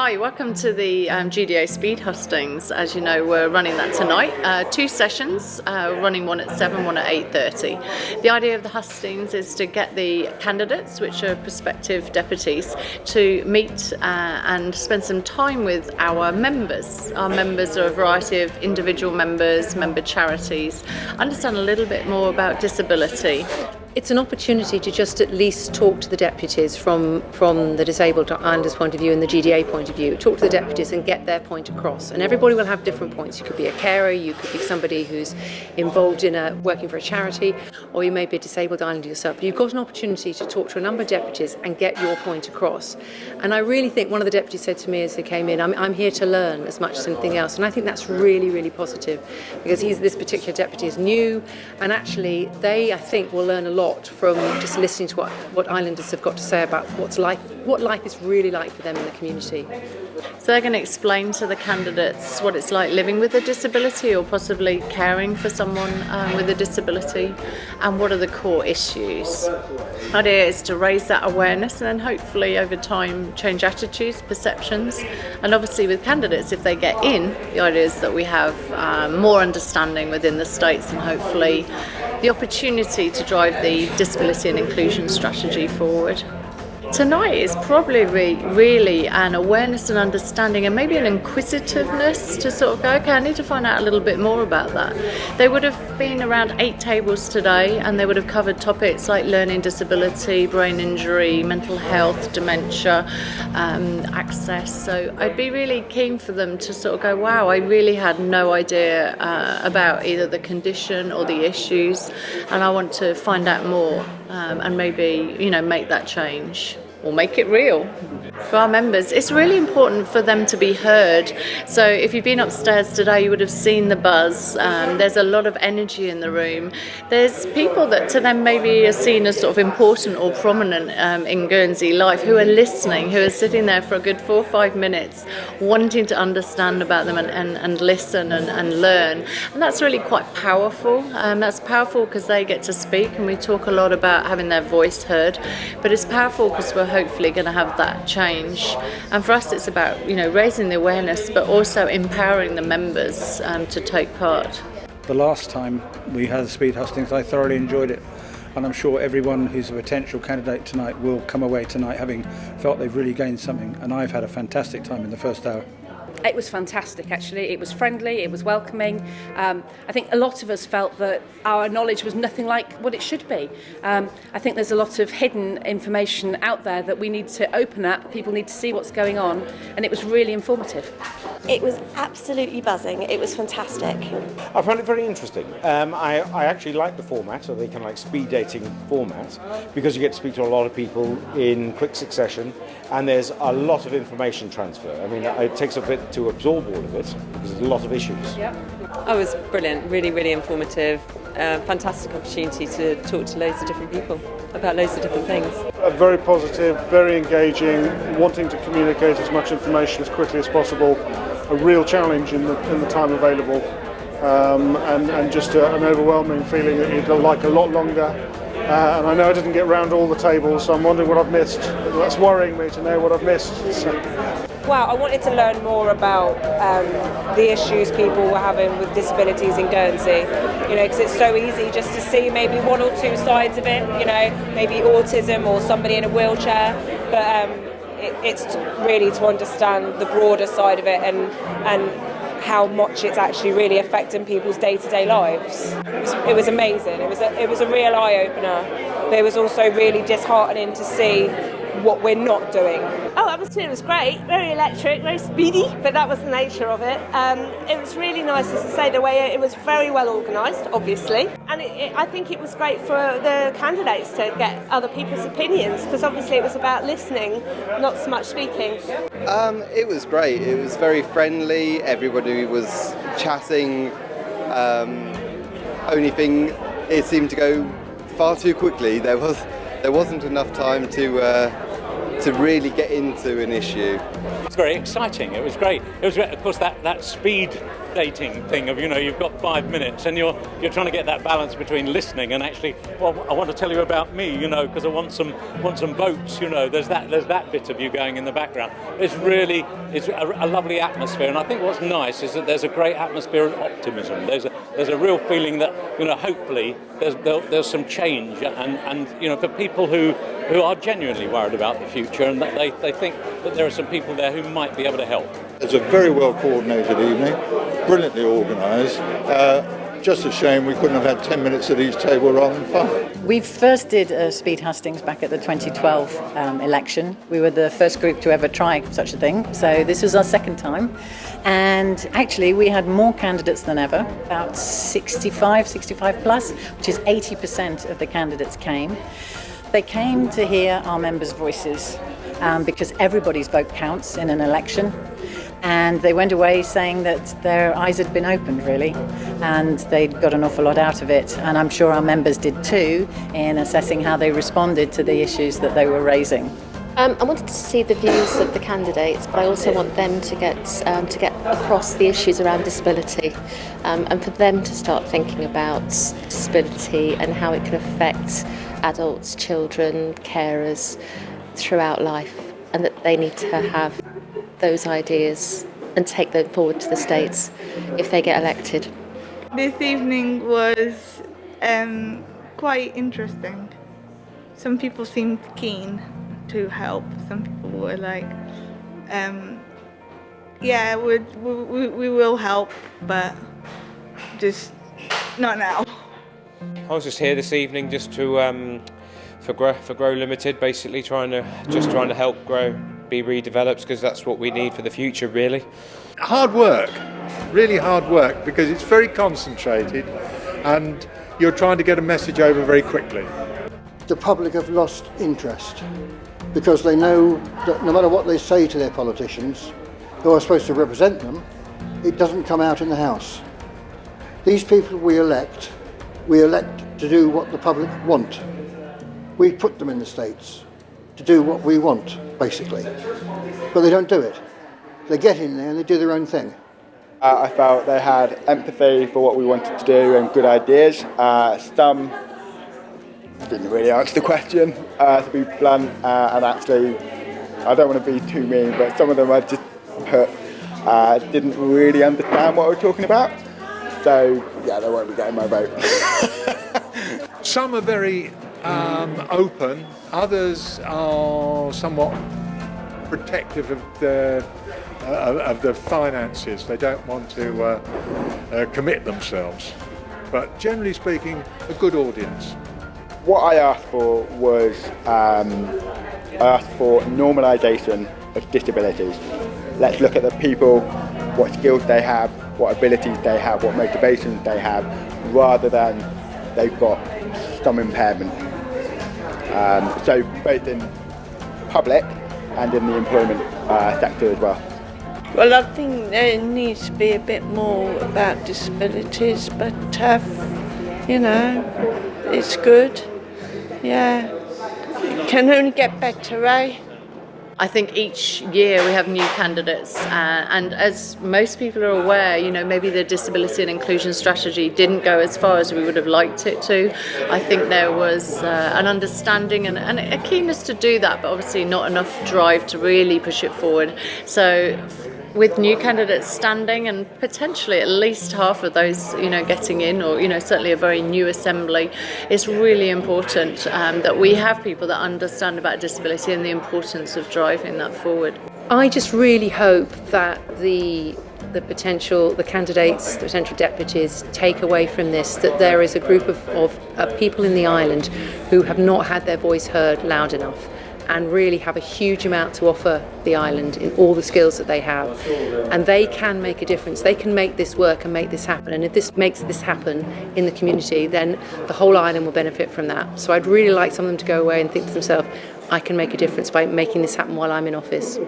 Hi, welcome to the GDA Speed Hustings. As you know, we're running that tonight. 2 sessions, running one at 7, one at 8:30. The idea of the hustings is to get the candidates, which are prospective deputies, to meet and spend some time with our members. Our members are a variety of individual members, member charities, understand a little bit more about disability. It's an opportunity to just at least talk to the deputies from the disabled islanders' point of view and the GDA point of view. Talk to the deputies and get their point across. And everybody will have different points. You could be a carer, you could be somebody who's involved in working for a charity, or you may be a disabled islander yourself. But you've got an opportunity to talk to a number of deputies and get your point across. And I really think one of the deputies said to me as they came in, I'm here to learn as much as anything else. And I think that's really, really positive, because this particular deputy is new, and actually they, I think, will learn a lot from just listening to what islanders have got to say about what life is really like for them in the community. So they're going to explain to the candidates what it's like living with a disability or possibly caring for someone with a disability, and what are the core issues. The idea is to raise that awareness and then hopefully over time change attitudes, perceptions, and obviously with candidates, if they get in, the idea is that we have more understanding within the states and hopefully the opportunity to drive the disability and inclusion strategy forward. Tonight is probably really an awareness and understanding and maybe an inquisitiveness to sort of go, okay, I need to find out a little bit more about that. They would have been around 8 tables today, and they would have covered topics like learning disability, brain injury, mental health, dementia, access. So I'd be really keen for them to sort of go, wow, I really had no idea about either the condition or the issues, and I want to find out more and maybe, make that change. Or make it real. For our members, it's really important for them to be heard. So if you've been upstairs today, you would have seen the buzz. There's a lot of energy in the room. There's people that to them maybe are seen as sort of important or prominent in Guernsey life, who are listening, who are sitting there for a good 4 or 5 minutes, wanting to understand about them and listen and learn. And that's really quite powerful. That's powerful because they get to speak, and we talk a lot about having their voice heard. But it's powerful because we're hopefully going to have that change, and for us it's about raising the awareness but also empowering the members to take part. The last time we had the speed hustings, I thoroughly enjoyed it, and I'm sure everyone who's a potential candidate tonight will come away tonight having felt they've really gained something, and I've had a fantastic time in the first hour. It was fantastic, actually. It was friendly, it was welcoming. I think a lot of us felt that our knowledge was nothing like what it should be. I think there's a lot of hidden information out there that we need to open up. People need to see what's going on, and it was really informative. It was absolutely buzzing. It was fantastic. I found it very interesting. I actually like the format, so they kind of like speed dating format, because you get to speak to a lot of people in quick succession, and there's a lot of information transfer. I mean, it takes a bit to absorb all of it because there's a lot of issues. Yep. Oh, it was brilliant, really informative. Fantastic opportunity to talk to loads of different people about loads of different things. Very positive, very engaging, wanting to communicate as much information as quickly as possible. A real challenge in the time available, and just an overwhelming feeling that you'd like a lot longer. And I know I didn't get round all the tables, so I'm wondering what I've missed. That's worrying me to know what I've missed. Wow, I wanted to learn more about the issues people were having with disabilities in Guernsey, because it's so easy just to see maybe 1 or 2 sides of it, maybe autism or somebody in a wheelchair, but it's really to understand the broader side of it and how much it's actually really affecting people's day-to-day lives. It was amazing. It was a real eye-opener, but it was also really disheartening to see what we're not doing. Oh, atmosphere was great, very electric, very speedy, but that was the nature of it. It was really nice, as I say, the way it was very well organised, obviously, and I think it was great for the candidates to get other people's opinions, because obviously it was about listening, not so much speaking. It was great. It was very friendly. Everybody was chatting. Only thing, it seemed to go far too quickly. There wasn't enough time to really get into an issue. It's very exciting. It was great. It was great. Of course, that speed updating thing of, you've got 5 minutes and you're trying to get that balance between listening and actually, well, I want to tell you about me, because I want some votes, there's that bit of you going in the background. It's a lovely atmosphere, and I think what's nice is that there's a great atmosphere of optimism. There's a real feeling that, hopefully there's some change, and for people who are genuinely worried about the future, and that they think that there are some people there who might be able to help. It's a very well coordinated evening, brilliantly organised. Just a shame we couldn't have had 10 minutes at each table rather than 5. We first did Speed Hustings back at the 2012 election. We were the first group to ever try such a thing, so this was our second time. And actually we had more candidates than ever, about 65 plus, which is 80% of the candidates came. They came to hear our members' voices because everybody's vote counts in an election. And they went away saying that their eyes had been opened, really, and they'd got an awful lot out of it. And I'm sure our members did too, in assessing how they responded to the issues that they were raising. I wanted to see the views of the candidates, but I also want them to get across the issues around disability, and for them to start thinking about disability and how it can affect adults, children, carers throughout life, and that they need to have those ideas and take them forward to the States if they get elected. This evening was quite interesting. Some people seemed keen to help. Some people were like, yeah, we will help, but just not now. I was just here this evening just to for Grow Limited, basically trying to help Grow be redeveloped, because that's what we need for the future, really. Hard work, really hard work, because it's very concentrated and you're trying to get a message over very quickly. The public have lost interest because they know that no matter what they say to their politicians who are supposed to represent them, it doesn't come out in the House. These people we elect to do what the public want. We put them in the States to do what we want, basically. But they don't do it. They get in there and they do their own thing. I felt they had empathy for what we wanted to do and good ideas. Some didn't really answer the question, to be blunt, and actually, I don't want to be too mean, but some of them I just didn't really understand what we were talking about. So, yeah, they won't be getting my vote. Some are very open, others are somewhat protective of the finances. They don't want to commit themselves. But generally speaking, a good audience. What I asked for was normalisation of disabilities. Let's look at the people, what skills they have, what abilities they have, what motivations they have, rather than they've got some impairment. So both in public and in the employment sector as well. Well, I think there needs to be a bit more about disabilities, but it's good. Yeah, it can only get better, eh? I think each year we have new candidates, and as most people are aware, maybe the disability and inclusion strategy didn't go as far as we would have liked it to. I think there was an understanding and a keenness to do that, but obviously not enough drive to really push it forward. So with new candidates standing and potentially at least half of those, getting in, or, certainly a very new assembly, it's really important that we have people that understand about disability and the importance of driving that forward. I just really hope that the candidates, the potential deputies, take away from this that there is a group of people in the island who have not had their voice heard loud enough, and really have a huge amount to offer the island in all the skills that they have. And they can make a difference. They can make this work and make this happen. And if this makes this happen in the community, then the whole island will benefit from that. So I'd really like some of them to go away and think to themselves, I can make a difference by making this happen while I'm in office.